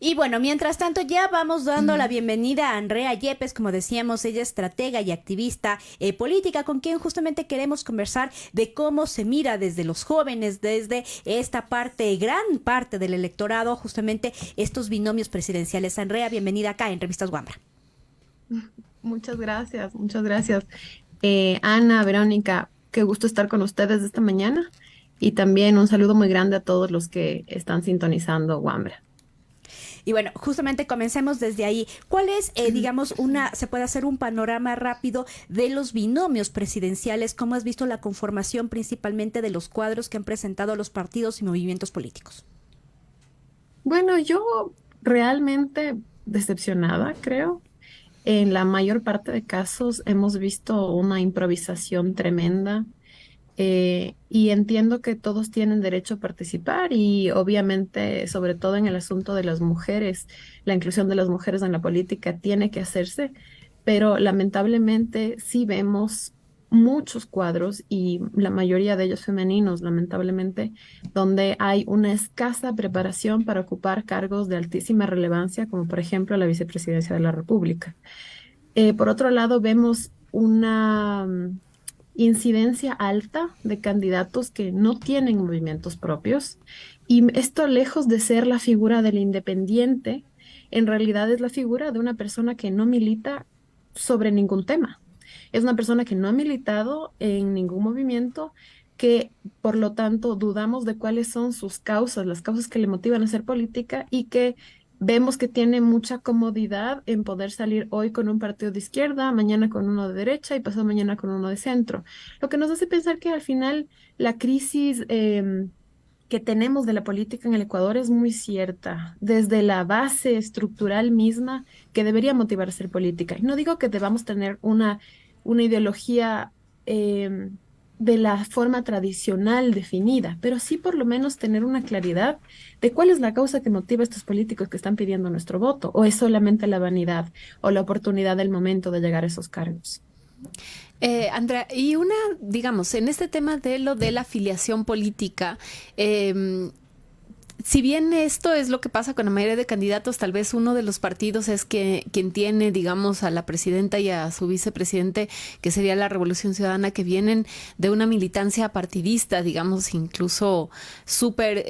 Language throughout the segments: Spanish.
Y bueno, mientras tanto ya vamos dando la bienvenida a Andrea Yepes, como decíamos, ella es estratega y activista política, con quien justamente queremos conversar de cómo se mira desde los jóvenes, desde esta parte, gran parte del electorado, justamente estos binomios presidenciales. Andrea, bienvenida acá en Revistas Wambra. Muchas gracias, muchas gracias. Ana, Verónica, qué gusto estar con ustedes esta mañana y también un saludo muy grande a todos los que están sintonizando Wambra. Y bueno, justamente comencemos desde ahí. ¿Cuál es, digamos, se puede hacer un panorama rápido de los binomios presidenciales? ¿Cómo has visto la conformación principalmente de los cuadros que han presentado los partidos y movimientos políticos? Bueno, yo realmente decepcionada, creo. En la mayor parte de casos hemos visto una improvisación tremenda. Y entiendo que todos tienen derecho a participar y obviamente, sobre todo en el asunto de las mujeres, la inclusión de las mujeres en la política tiene que hacerse, pero lamentablemente sí vemos muchos cuadros y la mayoría de ellos femeninos, lamentablemente, donde hay una escasa preparación para ocupar cargos de altísima relevancia, como por ejemplo la vicepresidencia de la República. Por otro lado, vemos una incidencia alta de candidatos que no tienen movimientos propios y esto lejos de ser la figura del independiente, en realidad es la figura de una persona que no milita sobre ningún tema. Es una persona que no ha militado en ningún movimiento, que por lo tanto dudamos de cuáles son sus causas, las causas que le motivan a hacer política y que vemos que tiene mucha comodidad en poder salir hoy con un partido de izquierda, mañana con uno de derecha y pasado mañana con uno de centro. Lo que nos hace pensar que al final la crisis que tenemos de la política en el Ecuador es muy cierta, desde la base estructural misma que debería motivar a hacer política. Y no digo que debamos tener una ideología de la forma tradicional definida, pero sí por lo menos tener una claridad de cuál es la causa que motiva a estos políticos que están pidiendo nuestro voto, o es solamente la vanidad o la oportunidad del momento de llegar a esos cargos. Andrea, y digamos, en este tema de lo de la afiliación política, si bien esto es lo que pasa con la mayoría de candidatos, tal vez uno de los partidos es quien tiene, digamos, a la presidenta y a su vicepresidente, que sería la Revolución Ciudadana, que vienen de una militancia partidista, digamos, incluso súper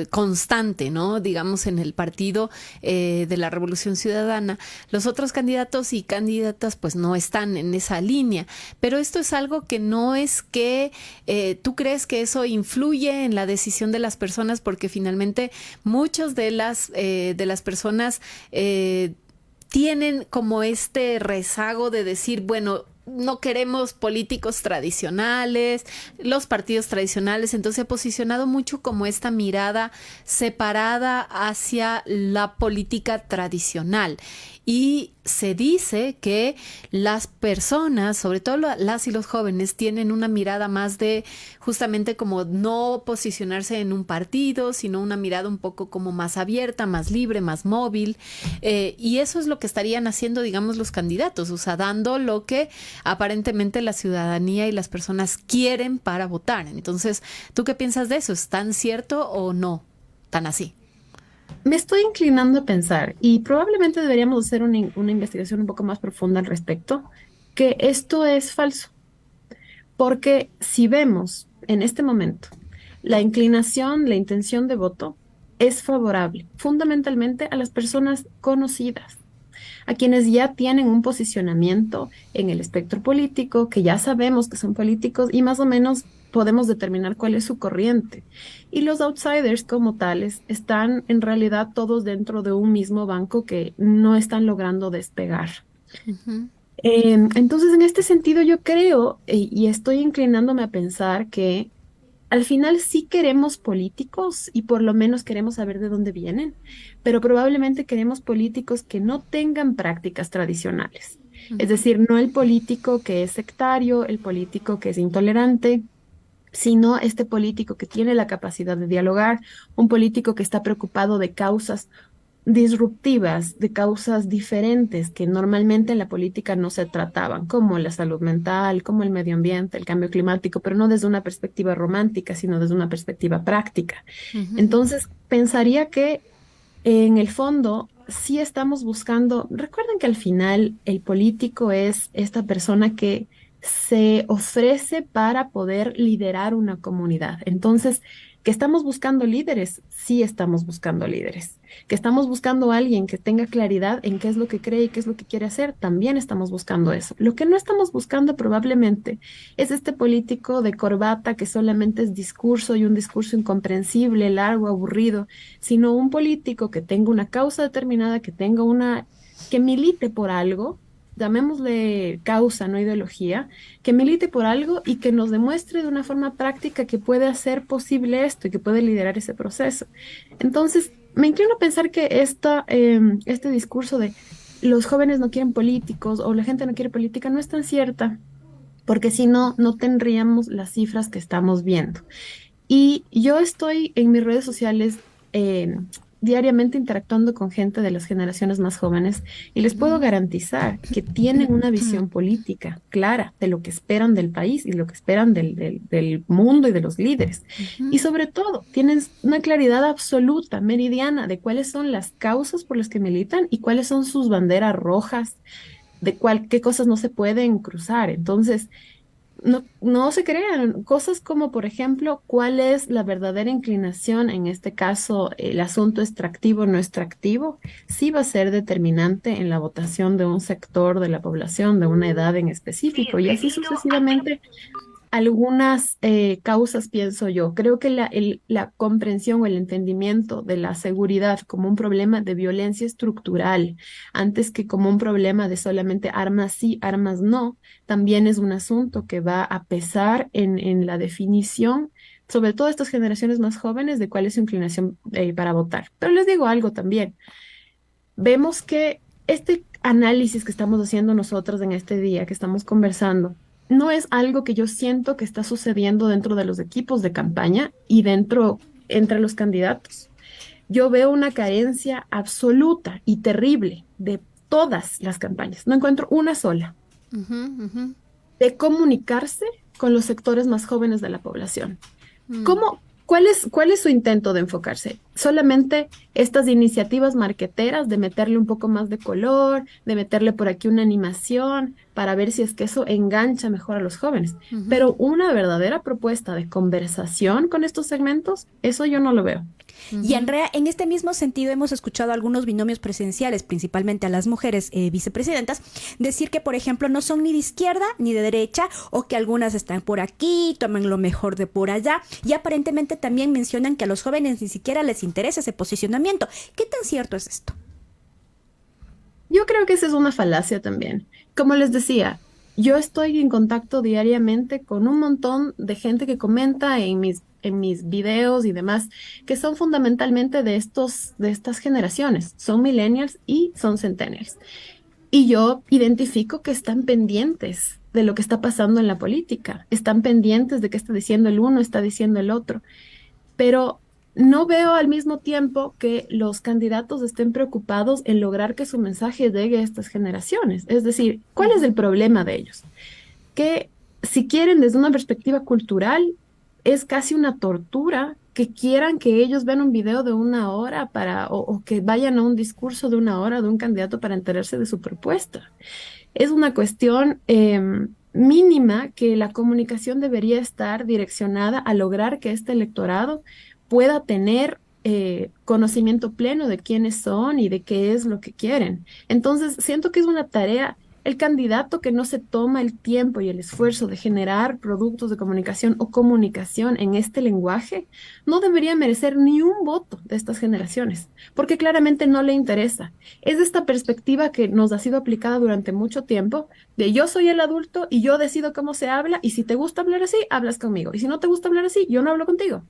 constante, ¿no? Digamos, en el partido de la Revolución Ciudadana. Los otros candidatos y candidatas, pues, no están en esa línea. Pero esto es algo que no es que tú crees que eso influye en la decisión de las personas, porque finalmente muchos de las personas tienen como este rezago de decir, bueno, no queremos políticos tradicionales, los partidos tradicionales, entonces se ha posicionado mucho como esta mirada separada hacia la política tradicional. Y se dice que las personas, sobre todo las y los jóvenes, tienen una mirada más de justamente como no posicionarse en un partido, sino una mirada un poco como más abierta, más libre, más móvil. Y eso es lo que estarían haciendo, digamos, los candidatos, o sea, dando lo que aparentemente la ciudadanía y las personas quieren para votar. Entonces, ¿tú qué piensas de eso? ¿Es tan cierto o no tan así? Me estoy inclinando a pensar, y probablemente deberíamos hacer una investigación un poco más profunda al respecto, que esto es falso, porque si vemos en este momento la inclinación, la intención de voto es favorable fundamentalmente a las personas conocidas, a quienes ya tienen un posicionamiento en el espectro político, que ya sabemos que son políticos y más o menos podemos determinar cuál es su corriente. Y los outsiders como tales están en realidad todos dentro de un mismo banco que no están logrando despegar. Ujú. Entonces, en este sentido, yo creo y estoy inclinándome a pensar que al final sí queremos políticos y por lo menos queremos saber de dónde vienen, pero probablemente queremos políticos que no tengan prácticas tradicionales. Es Ujú. decir, no el político que es sectario, el político que es intolerante, sino este político que tiene la capacidad de dialogar, un político que está preocupado de causas disruptivas, de causas diferentes que normalmente en la política no se trataban, como la salud mental, como el medio ambiente, el cambio climático, pero no desde una perspectiva romántica, sino desde una perspectiva práctica. Ujú. Entonces, pensaría que en el fondo sí estamos buscando, recuerden que al final el político es esta persona que se ofrece para poder liderar una comunidad. Entonces, que estamos buscando líderes, sí estamos buscando líderes. Que estamos buscando a alguien que tenga claridad en qué es lo que cree y qué es lo que quiere hacer, también estamos buscando eso. Lo que no estamos buscando probablemente es este político de corbata que solamente es discurso y un discurso incomprensible, largo, aburrido, sino un político que tenga una causa determinada, que milite por algo, llamémosle causa, no ideología, que milite por algo y que nos demuestre de una forma práctica que puede hacer posible esto y que puede liderar ese proceso. Entonces, me inclino a pensar que este discurso de los jóvenes no quieren políticos o la gente no quiere política no es tan cierta, porque si no, no tendríamos las cifras que estamos viendo. Y yo estoy en mis redes sociales diariamente interactuando con gente de las generaciones más jóvenes y les puedo garantizar que tienen una visión política clara de lo que esperan del país y lo que esperan del mundo y de los líderes. Y sobre todo, tienen una claridad absoluta, meridiana, de cuáles son las causas por las que militan y cuáles son sus banderas rojas, qué cosas no se pueden cruzar. Entonces, no se crean cosas como, por ejemplo, cuál es la verdadera inclinación, en este caso, el asunto extractivo o no extractivo, sí va a ser determinante en la votación de un sector de la población, de una edad en específico, y así sucesivamente algunas causas, pienso yo. Creo que la comprensión o el entendimiento de la seguridad como un problema de violencia estructural, antes que como un problema de solamente armas sí, armas no, también es un asunto que va a pesar en la definición, sobre todo estas generaciones más jóvenes, de cuál es su inclinación para votar. Pero les digo algo también. Vemos que este análisis que estamos haciendo nosotros en este día, que estamos conversando, no es algo que yo siento que está sucediendo dentro de los equipos de campaña y entre los candidatos. Yo veo una carencia absoluta y terrible de todas las campañas. No encuentro una sola de comunicarse con los sectores más jóvenes de la población. ¿Cuál es su intento de enfocarse? Solamente estas iniciativas marqueteras de meterle un poco más de color, de meterle por aquí una animación para ver si es que eso engancha mejor a los jóvenes. Pero una verdadera propuesta de conversación con estos segmentos, eso yo no lo veo. Y Andrea, en este mismo sentido hemos escuchado a algunos binomios presidenciales, principalmente a las mujeres vicepresidentas, decir que, por ejemplo, no son ni de izquierda ni de derecha, o que algunas están por aquí, toman lo mejor de por allá, y aparentemente también mencionan que a los jóvenes ni siquiera les interesa ese posicionamiento. ¿Qué tan cierto es esto? Yo creo que esa es una falacia también. Como les decía, yo estoy en contacto diariamente con un montón de gente que comenta en mis videos y demás, que son fundamentalmente de estas generaciones. Son millennials y son centennials. Y yo identifico que están pendientes de lo que está pasando en la política. Están pendientes de qué está diciendo el uno, está diciendo el otro. Pero no veo al mismo tiempo que los candidatos estén preocupados en lograr que su mensaje llegue a estas generaciones. Es decir, ¿cuál es el problema de ellos? Que si quieren desde una perspectiva cultural, es casi una tortura que quieran que ellos vean un video de 1 hora o que vayan a un discurso de 1 hora de un candidato para enterarse de su propuesta. Es una cuestión mínima que la comunicación debería estar direccionada a lograr que este electorado pueda tener conocimiento pleno de quiénes son y de qué es lo que quieren. Entonces, siento que es una tarea. El candidato que no se toma el tiempo y el esfuerzo de generar productos de comunicación o comunicación en este lenguaje no debería merecer ni un voto de estas generaciones, porque claramente no le interesa. Es esta perspectiva que nos ha sido aplicada durante mucho tiempo, de yo soy el adulto y yo decido cómo se habla, y si te gusta hablar así, hablas conmigo, y si no te gusta hablar así, yo no hablo contigo.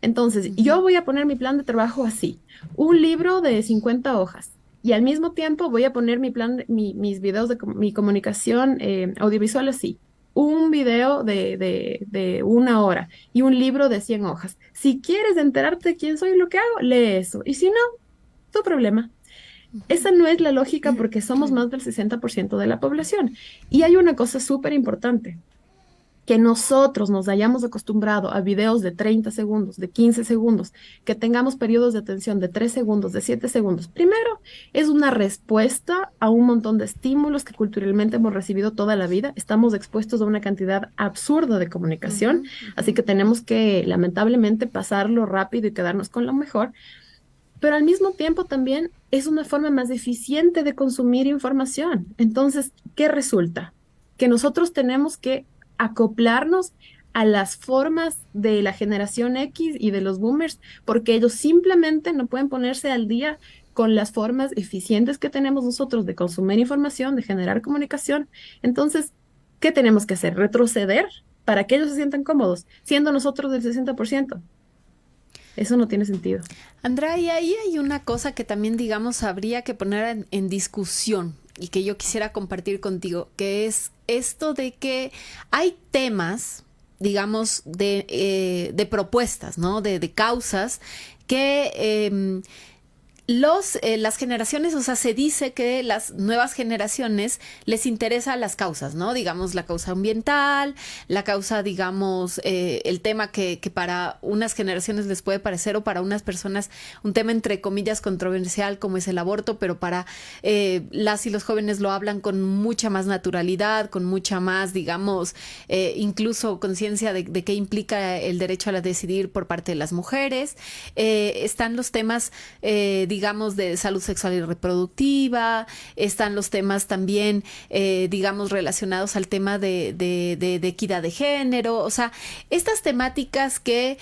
Entonces, yo voy a poner mi plan de trabajo así, un libro de 50 hojas. Y al mismo tiempo voy a poner mis videos de mi comunicación audiovisual así. Un video de 1 hora y un libro de 100 hojas. Si quieres enterarte de quién soy y lo que hago, lee eso. Y si no, tu problema. Esa no es la lógica, porque somos más del 60% de la población. Y hay una cosa súper importante que nosotros nos hayamos acostumbrado a videos de 30 segundos, de 15 segundos, que tengamos periodos de atención de 3 segundos, de 7 segundos. Primero, es una respuesta a un montón de estímulos que culturalmente hemos recibido toda la vida. Estamos expuestos a una cantidad absurda de comunicación, así que tenemos que, lamentablemente, pasarlo rápido y quedarnos con lo mejor. Pero al mismo tiempo también es una forma más eficiente de consumir información. Entonces, ¿qué resulta? Que nosotros tenemos que acoplarnos a las formas de la generación X y de los boomers, porque ellos simplemente no pueden ponerse al día con las formas eficientes que tenemos nosotros de consumir información, de generar comunicación. Entonces, ¿qué tenemos que hacer? Retroceder para que ellos se sientan cómodos, siendo nosotros del 60%. Eso no tiene sentido. Andrea, y ahí hay una cosa que también, digamos, habría que poner en discusión y que yo quisiera compartir contigo, que es esto de que hay temas, digamos, de propuestas, ¿no? De causas que las generaciones, o sea, se dice que las nuevas generaciones les interesa las causas, ¿no? Digamos, la causa ambiental, la causa, digamos, el tema que para unas generaciones les puede parecer, o para unas personas un tema entre comillas controversial como es el aborto, pero para las y los jóvenes lo hablan con mucha más naturalidad, con mucha más, digamos, incluso conciencia de qué implica el derecho a decidir por parte de las mujeres. Están los temas, digamos, de salud sexual y reproductiva, están los temas también, digamos, relacionados al tema de equidad de género, o sea, estas temáticas que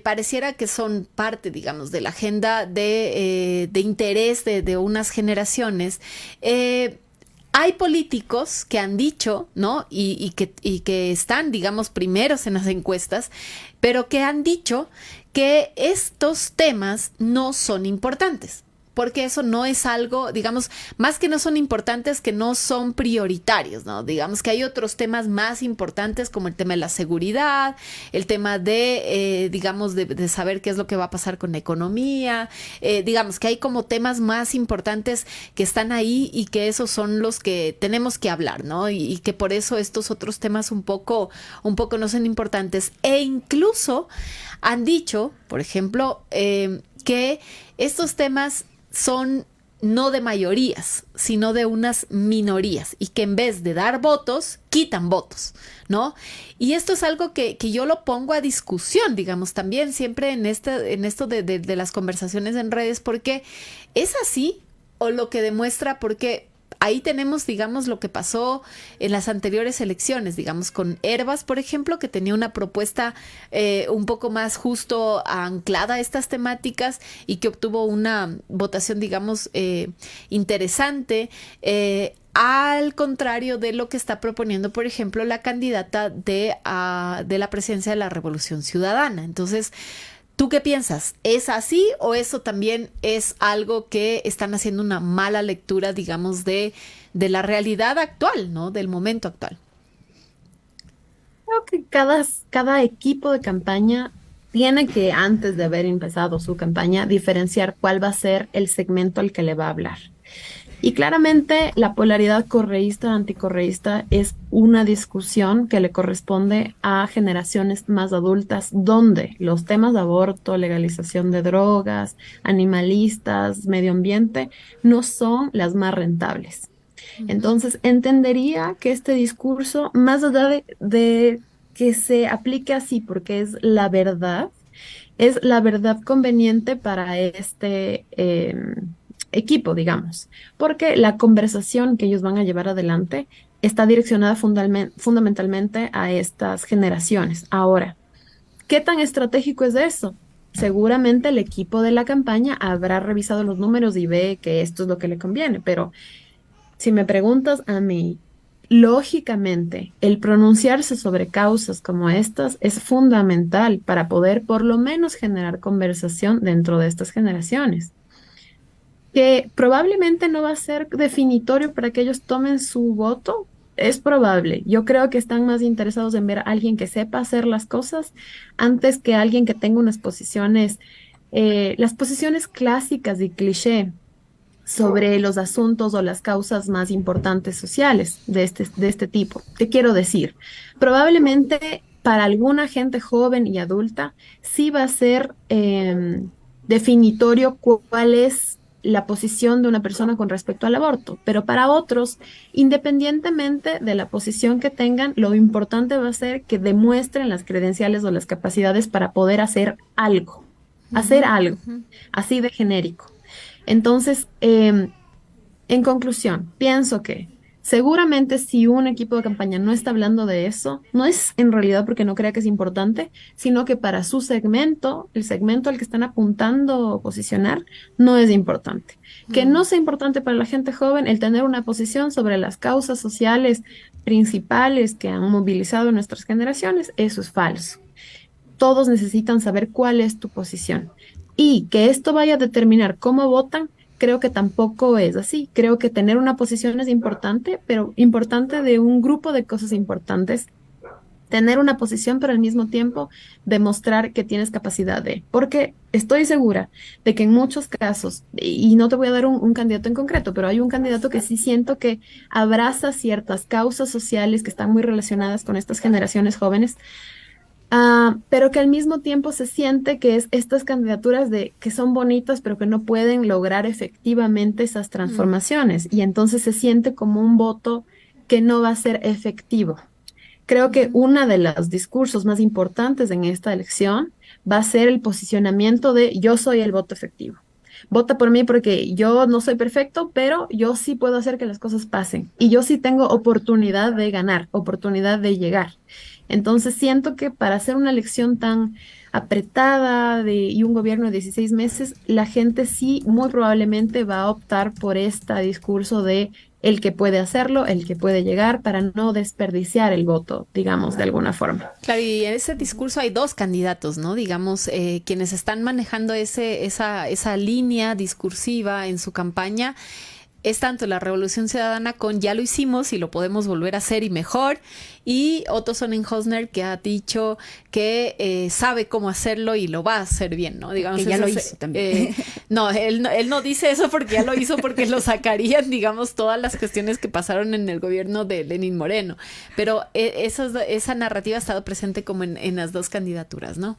pareciera que son parte, digamos, de la agenda de interés de unas generaciones. Hay políticos que han dicho, ¿no? Y que están, digamos, primeros en las encuestas, pero que han dicho que estos temas no son importantes, porque eso no es algo, digamos, más que no son importantes, que no son prioritarios, ¿no? Digamos que hay otros temas más importantes, como el tema de la seguridad, el tema de, digamos, de saber qué es lo que va a pasar con la economía, digamos que hay como temas más importantes que están ahí y que esos son los que tenemos que hablar, ¿no? Y que por eso estos otros temas un poco no son importantes. E incluso han dicho, por ejemplo, que estos temas son no de mayorías, sino de unas minorías, y que en vez de dar votos, quitan votos, ¿no? Y esto es algo que yo lo pongo a discusión, digamos, también siempre en esto de las conversaciones en redes, porque es así, o lo que demuestra, porque ahí tenemos, digamos, lo que pasó en las anteriores elecciones, digamos, con Hervas, por ejemplo, que tenía una propuesta un poco más justo anclada a estas temáticas y que obtuvo una votación, digamos, interesante, al contrario de lo que está proponiendo, por ejemplo, la candidata de la presidencia de la Revolución Ciudadana. Entonces, ¿tú qué piensas? ¿Es así o eso también es algo que están haciendo una mala lectura, digamos, de la realidad actual, ¿no? Del momento actual. Creo que cada equipo de campaña tiene que, antes de haber empezado su campaña, diferenciar cuál va a ser el segmento al que le va a hablar. Y claramente la polaridad correísta-anticorreísta es una discusión que le corresponde a generaciones más adultas, donde los temas de aborto, legalización de drogas, animalistas, medio ambiente, no son las más rentables. Entonces, entendería que este discurso, más allá de que se aplique así porque es la verdad conveniente para este equipo, digamos, porque la conversación que ellos van a llevar adelante está direccionada fundamentalmente a estas generaciones. Ahora, ¿qué tan estratégico es eso? Seguramente el equipo de la campaña habrá revisado los números y ve que esto es lo que le conviene, pero si me preguntas a mí, lógicamente, el pronunciarse sobre causas como estas es fundamental para poder por lo menos generar conversación dentro de estas generaciones, que probablemente no va a ser definitorio para que ellos tomen su voto. Es probable. Yo creo que están más interesados en ver a alguien que sepa hacer las cosas antes que alguien que tenga unas posiciones, las posiciones clásicas y cliché sobre los asuntos o las causas más importantes sociales de este tipo. Te quiero decir, probablemente para alguna gente joven y adulta sí va a ser definitorio cuál es la posición de una persona con respecto al aborto, pero para otros, independientemente de la posición que tengan, lo importante va a ser que demuestren las credenciales o las capacidades para poder hacer algo, así de genérico. Entonces, en conclusión, pienso que seguramente si un equipo de campaña no está hablando de eso, no es en realidad porque no crea que es importante, sino que para su segmento, el segmento al que están apuntando o posicionar, no es importante. Que no sea importante para la gente joven el tener una posición sobre las causas sociales principales que han movilizado nuestras generaciones, eso es falso. Todos necesitan saber cuál es tu posición. Y que esto vaya a determinar cómo votan, creo que tampoco es así. Creo que tener una posición es importante, pero importante de un grupo de cosas importantes. Tener una posición, pero al mismo tiempo demostrar que tienes capacidad de. Porque estoy segura de que en muchos casos, y no te voy a dar un candidato en concreto, pero hay un candidato que sí siento que abraza ciertas causas sociales que están muy relacionadas con estas generaciones jóvenes. Pero que al mismo tiempo se siente que es estas candidaturas de que son bonitas, pero que no pueden lograr efectivamente esas transformaciones. Y entonces se siente como un voto que no va a ser efectivo. Creo que uno de los discursos más importantes en esta elección va a ser el posicionamiento de yo soy el voto efectivo. Vota por mí porque yo no soy perfecto, pero yo sí puedo hacer que las cosas pasen. Y yo sí tengo oportunidad de ganar, oportunidad de llegar. Entonces siento que para hacer una elección tan apretada y un gobierno de 16 meses, la gente sí muy probablemente va a optar por este discurso de el que puede hacerlo, el que puede llegar, para no desperdiciar el voto, digamos, de alguna forma. Claro, y en ese discurso hay dos candidatos, ¿no? Digamos, quienes están manejando esa línea discursiva en su campaña. Es tanto la Revolución Ciudadana con ya lo hicimos y lo podemos volver a hacer y mejor, y Otto Sonnenhösner, que ha dicho que sabe cómo hacerlo y lo va a hacer bien, ¿no? Digamos, que ya lo hizo también. No, él no dice eso porque ya lo hizo, porque lo sacarían, digamos, todas las cuestiones que pasaron en el gobierno de Lenín Moreno. Pero esa narrativa ha estado presente como en las dos candidaturas, ¿no?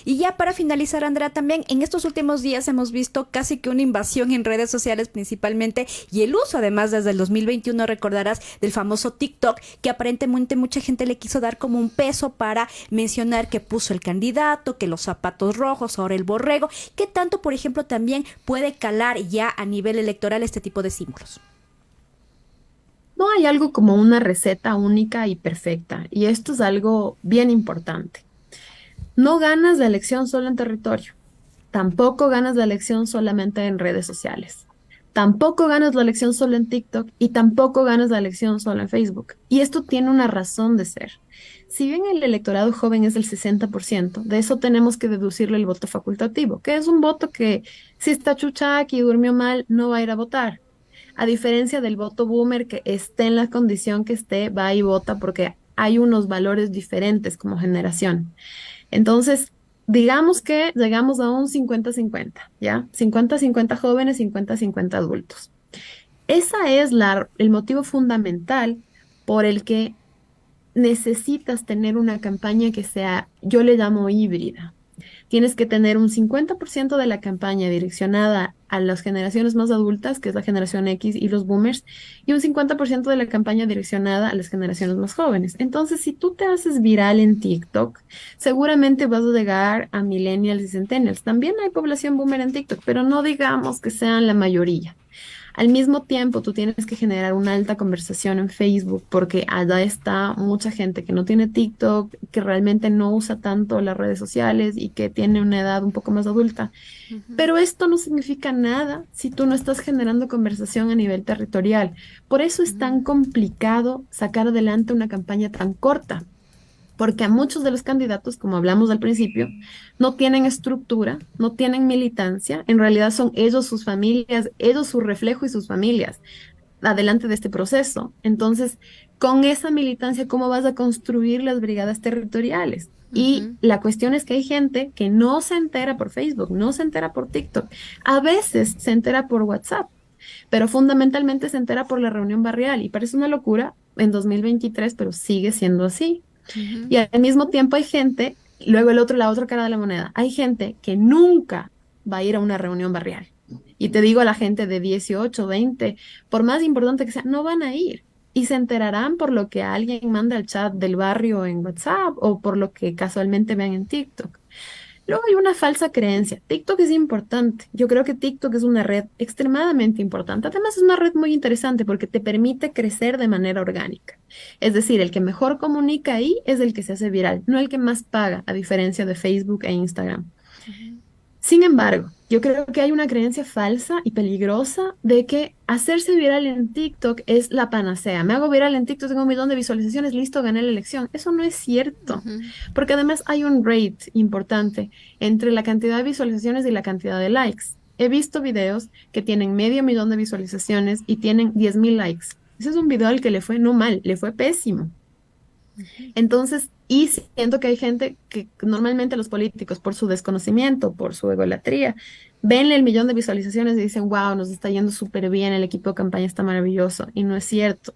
Y ya para finalizar, Andrea, también en estos últimos días hemos visto casi que una invasión en redes sociales principalmente, y el uso además desde el 2021, recordarás, del famoso TikTok, que aparentemente mucha gente le quiso dar como un peso para mencionar que puso el candidato, que los zapatos rojos, ahora el borrego. ¿Qué tanto, por ejemplo, también puede calar ya a nivel electoral este tipo de símbolos? No hay algo como una receta única y perfecta, y esto es algo bien importante. No ganas la elección solo en territorio, tampoco ganas la elección solamente en redes sociales, tampoco ganas la elección solo en TikTok y tampoco ganas la elección solo en Facebook. Y esto tiene una razón de ser. Si bien el electorado joven es del 60%, de eso tenemos que deducirle el voto facultativo, que es un voto que si está chuchaqui y durmió mal, no va a ir a votar. A diferencia del voto boomer que esté en la condición que esté, va y vota porque hay unos valores diferentes como generación. Entonces, digamos que llegamos a un 50-50, ¿ya? 50-50 jóvenes, 50-50 adultos. Ese es el motivo fundamental por el que necesitas tener una campaña que sea, yo le llamo híbrida. Tienes que tener un 50% de la campaña direccionada a las generaciones más adultas, que es la generación X y los boomers, y un 50% de la campaña direccionada a las generaciones más jóvenes. Entonces, si tú te haces viral en TikTok, seguramente vas a llegar a millennials y centennials. También hay población boomer en TikTok, pero no digamos que sean la mayoría. Al mismo tiempo, tú tienes que generar una alta conversación en Facebook porque allá está mucha gente que no tiene TikTok, que realmente no usa tanto las redes sociales y que tiene una edad un poco más adulta. Pero esto no significa nada si tú no estás generando conversación a nivel territorial. Por eso es tan complicado sacar adelante una campaña tan corta. Porque a muchos de los candidatos, como hablamos al principio, no tienen estructura, no tienen militancia, en realidad son ellos, sus familias, ellos su reflejo y sus familias adelante de este proceso. Entonces, con esa militancia, ¿cómo vas a construir las brigadas territoriales? Y la cuestión es que hay gente que no se entera por Facebook, no se entera por TikTok, a veces se entera por WhatsApp. pero fundamentalmente se entera por la reunión barrial y parece una locura en 2023, pero sigue siendo así. Ujú. Y al mismo tiempo hay gente, luego la otra cara de la moneda, hay gente que nunca va a ir a una reunión barrial. Y te digo a la gente de 18, 20, por más importante que sea, no van a ir. Y se enterarán por lo que alguien manda al chat del barrio en WhatsApp o por lo que casualmente vean en TikTok. Luego hay una falsa creencia. TikTok es importante. Yo creo que TikTok es una red extremadamente importante. Además, es una red muy interesante porque te permite crecer de manera orgánica. Es decir, el que mejor comunica ahí es el que se hace viral, no el que más paga, a diferencia de Facebook e Instagram. Sin embargo, yo creo que hay una creencia falsa y peligrosa de que hacerse viral en TikTok es la panacea. Me hago viral en TikTok, tengo 1 millón de visualizaciones, listo, gané la elección. Eso no es cierto, Ujú. porque además hay un rate importante entre la cantidad de visualizaciones y la cantidad de likes. He visto videos que tienen 500.000 de visualizaciones y tienen 10.000 likes. Ese es un video al que le fue no mal, le fue pésimo. Entonces, y siento que hay gente que normalmente los políticos, por su desconocimiento, por su egolatría, ven el 1 millón de visualizaciones y dicen, wow, nos está yendo súper bien, el equipo de campaña está maravilloso, y no es cierto.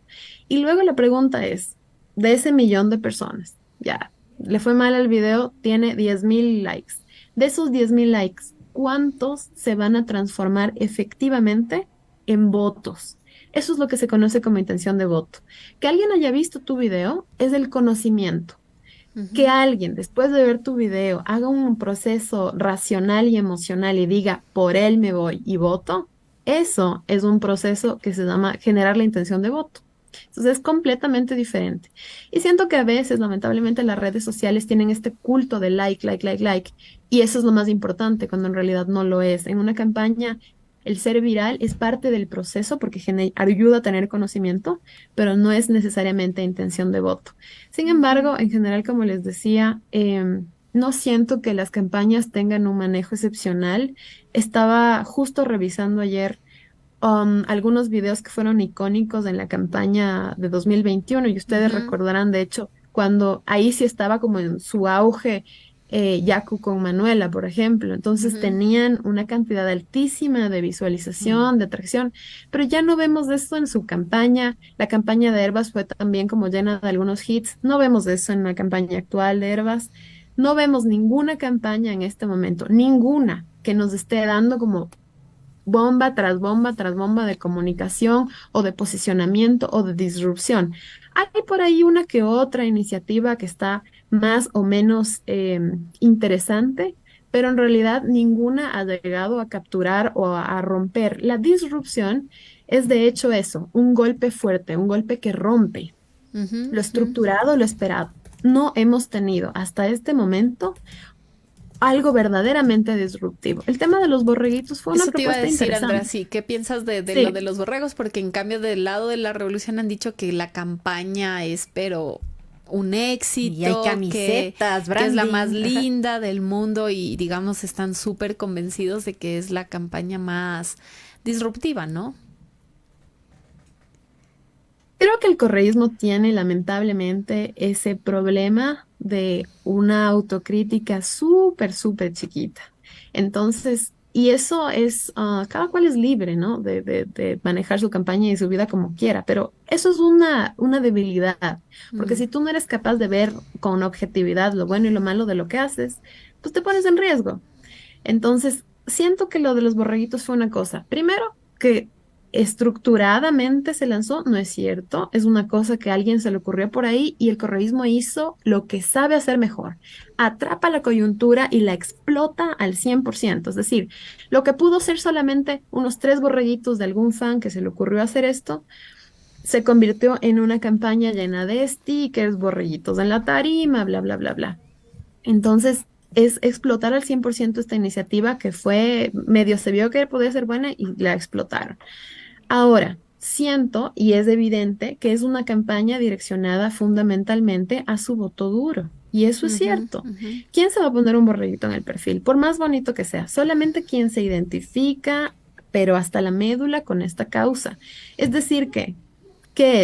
Y luego la pregunta es, de ese 1 millón de personas, ya, le fue mal el video, tiene 10.000 likes. De esos 10.000 likes, ¿cuántos se van a transformar efectivamente en votos? Eso es lo que se conoce como intención de voto. Que alguien haya visto tu video es el conocimiento. Que Ujú. alguien, después de ver tu video, haga un proceso racional y emocional y diga, por él me voy y voto, eso es un proceso que se llama generar la intención de voto. Entonces es completamente diferente. Y siento que a veces, lamentablemente, las redes sociales tienen este culto de like, like, like, like, y eso es lo más importante, cuando en realidad no lo es. En una campaña, el ser viral es parte del proceso porque ayuda a tener conocimiento, pero no es necesariamente intención de voto. Sin Ujú. embargo, en general, como les decía, no siento que las campañas tengan un manejo excepcional. Estaba justo revisando ayer algunos videos que fueron icónicos en la campaña de 2021 y ustedes Ujú. recordarán, de hecho, cuando ahí sí estaba como en su auge. Yaku con Manuela, por ejemplo. Entonces Ujú. tenían una cantidad altísima de Mm. visualización, de atracción, pero ya no vemos eso en su campaña. La campaña de Herbas fue también como llena de algunos hits. No vemos eso en la campaña actual de Herbas. No vemos ninguna campaña en este momento, ninguna que nos esté dando como bomba tras bomba tras bomba de comunicación o de posicionamiento o de disrupción. Hay por ahí una que otra iniciativa que está más o menos interesante, pero en realidad ninguna ha llegado a capturar o a romper. La disrupción es de hecho eso, un golpe fuerte, un golpe que rompe Ujú. lo Ujú. estructurado, lo esperado. No hemos tenido hasta este momento algo verdaderamente disruptivo. El tema de los borreguitos fue una Eso te iba a propuesta decir, Andrea, interesante. sí, ¿qué piensas de lo de Sí, los borregos? Porque en cambio del lado de la revolución han dicho que la campaña es, pero un Y hay éxito, camisetas, que es la más branding. Ajá. linda del mundo y digamos están súper convencidos de que es la campaña más disruptiva, ¿no? creo que el correísmo tiene lamentablemente ese problema de una autocrítica súper, súper chiquita. Entonces, y eso es, cada cual es libre, ¿no? De manejar su campaña y su vida como quiera, pero eso es una debilidad, porque Mm. si tú no eres capaz de ver con objetividad lo bueno y lo malo de lo que haces, pues te pones en riesgo. Entonces, siento que lo de los borreguitos fue una cosa. Primero, que estructuradamente se lanzó, no es cierto. Es una cosa que a alguien se le ocurrió por ahí y el correísmo hizo lo que sabe hacer mejor. Atrapa la coyuntura y la explota al 100%. Es decir, lo que pudo ser solamente unos 3 borreguitos de algún fan que se le ocurrió hacer esto, se convirtió en una campaña llena de stickers, borreguitos en la tarima, bla, bla, bla, bla. Entonces, es explotar al 100% esta iniciativa que fue, medio se vio que podía ser buena y la explotaron. Ahora, siento y es evidente que es una campaña direccionada fundamentalmente a su voto duro. Y eso es Ujú. cierto. Ujú. ¿Quién se va a poner un borreguito en el perfil? Por más bonito que sea, solamente quien se identifica, pero hasta la médula con esta causa. Es decir, que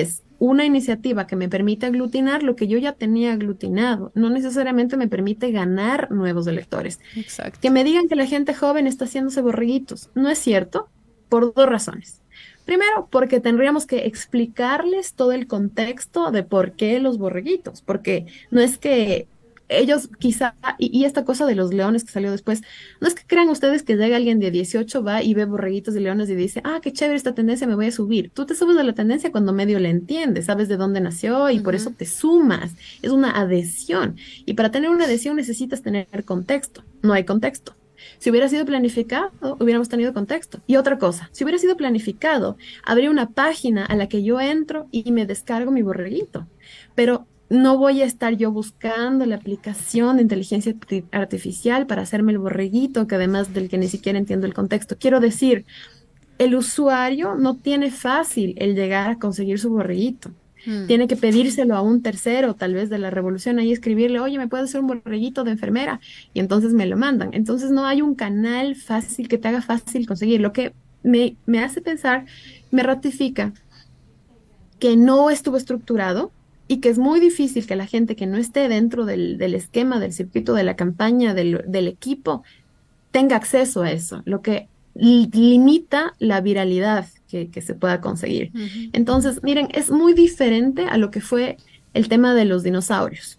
es una iniciativa que me permite aglutinar lo que yo ya tenía aglutinado, no necesariamente me permite ganar nuevos electores. Que Exacto. me digan que la gente joven está haciéndose borreguitos, no es cierto, por 2 razones. Primero, porque tendríamos que explicarles todo el contexto de por qué los borreguitos, porque no es que ellos quizá, y esta cosa de los leones que salió después, no es que crean ustedes que llega alguien de 18, va y ve borreguitos de leones y dice, ah, qué chévere esta tendencia, me voy a subir. Tú te subes a la tendencia cuando medio la entiendes, sabes de dónde nació y por eso te sumas. Es una adhesión. Y para tener una adhesión necesitas tener contexto. No hay contexto. Si hubiera sido planificado, hubiéramos tenido contexto. Y otra cosa, si hubiera sido planificado, habría una página a la que yo entro y me descargo mi borreguito. Pero no voy a estar yo buscando la aplicación de inteligencia artificial para hacerme el borreguito, que además del que ni siquiera entiendo el contexto. Quiero decir, el usuario no tiene fácil el llegar a conseguir su borreguito. Tiene que pedírselo a un tercero, tal vez de la revolución, ahí escribirle, oye, ¿me puedes hacer un borreguito de enfermera? Y entonces me lo mandan. Entonces no hay un canal fácil que te haga fácil conseguir. Lo que me hace pensar, me ratifica que no estuvo estructurado y que es muy difícil que la gente que no esté dentro del esquema, del circuito, de la campaña, del equipo, tenga acceso a eso, lo que limita la viralidad que se pueda conseguir. Entonces, miren, es muy diferente a lo que fue el tema de los dinosaurios,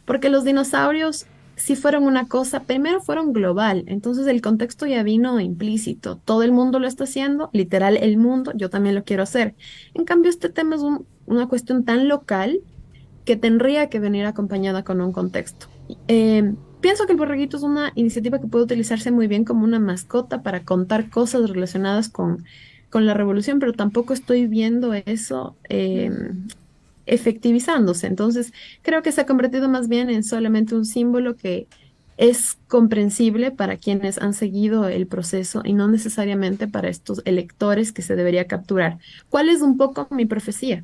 porque los dinosaurios sí fueron una cosa, primero fueron global, entonces el contexto ya vino implícito, todo el mundo lo está haciendo, literal el mundo, yo también lo quiero hacer. En cambio, este tema es una cuestión tan local que tendría que venir acompañada con un contexto. Pienso que el borreguito es una iniciativa que puede utilizarse muy bien como una mascota para contar cosas relacionadas con la revolución, pero tampoco estoy viendo eso efectivizándose. Entonces, creo que se ha convertido más bien en solamente un símbolo que es comprensible para quienes han seguido el proceso y no necesariamente para estos electores que se debería capturar. ¿Cuál es un poco mi profecía?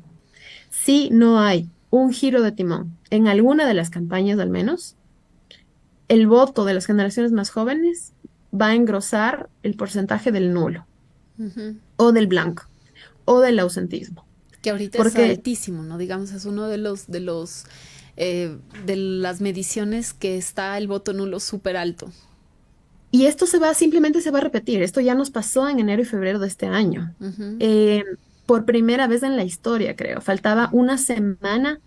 Si no hay un giro de timón en alguna de las campañas al menos, el voto de las generaciones más jóvenes va a engrosar el porcentaje del nulo, o del blanco, o del ausentismo. Que ahorita es altísimo, ¿no? Digamos, es uno de las mediciones que está el voto nulo súper alto. Y esto simplemente se va a repetir. Esto ya nos pasó en enero y febrero de este año. Por primera vez en la historia, creo. Faltaba una semana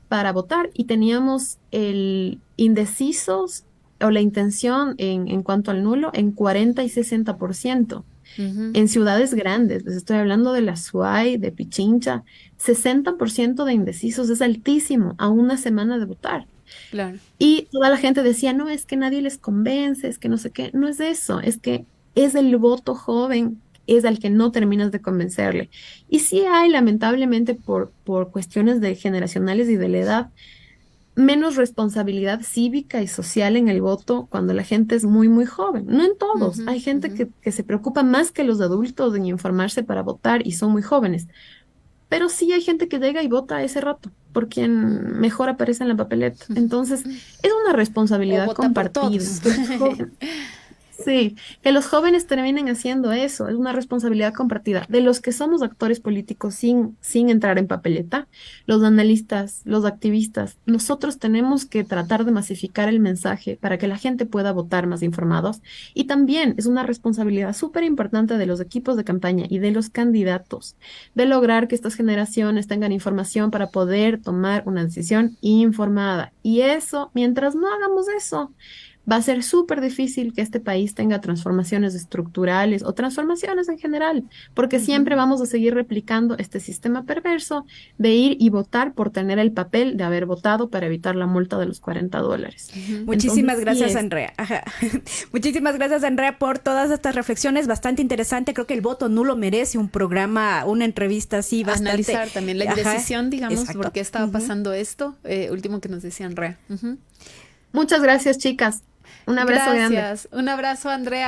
para votar y teníamos el indecisos o la intención en cuanto al nulo en 40 y 60%. En ciudades grandes, les estoy hablando de la Azuay, de Pichincha, 60% de indecisos es altísimo a una semana de votar. Claro. Y toda la gente decía, no, es que nadie les convence, es que no sé qué, no es eso, es que es el voto joven, es al que no terminas de convencerle. Y sí hay, lamentablemente, por cuestiones generacionales y de la edad, menos responsabilidad cívica y social en el voto cuando la gente es muy, muy joven. No en todos. Hay gente que se preocupa más que los adultos en informarse para votar y son muy jóvenes. Pero sí hay gente que llega y vota a ese rato por quien mejor aparece en la papeleta. Entonces, es una responsabilidad compartida. Sí, que los jóvenes terminen haciendo eso, es una responsabilidad compartida de los que somos actores políticos sin entrar en papeleta, los analistas, los activistas. Nosotros tenemos que tratar de masificar el mensaje para que la gente pueda votar más informados y también es una responsabilidad súper importante de los equipos de campaña y de los candidatos de lograr que estas generaciones tengan información para poder tomar una decisión informada. Y eso, mientras no hagamos eso, va a ser súper difícil que este país tenga transformaciones estructurales o transformaciones en general, porque siempre vamos a seguir replicando este sistema perverso de ir y votar por tener el papel de haber votado para evitar la multa de los $40. Muchísimas gracias, Andrea. Muchísimas gracias, Andrea, por todas estas reflexiones. Bastante interesante. Creo que el voto nulo merece un programa, una entrevista así bastante. Analizar también la indecisión, digamos, por qué estaba pasando esto. Último que nos decía Andrea. Muchas gracias, chicas. Un abrazo grande. Gracias. Un abrazo, Andrea.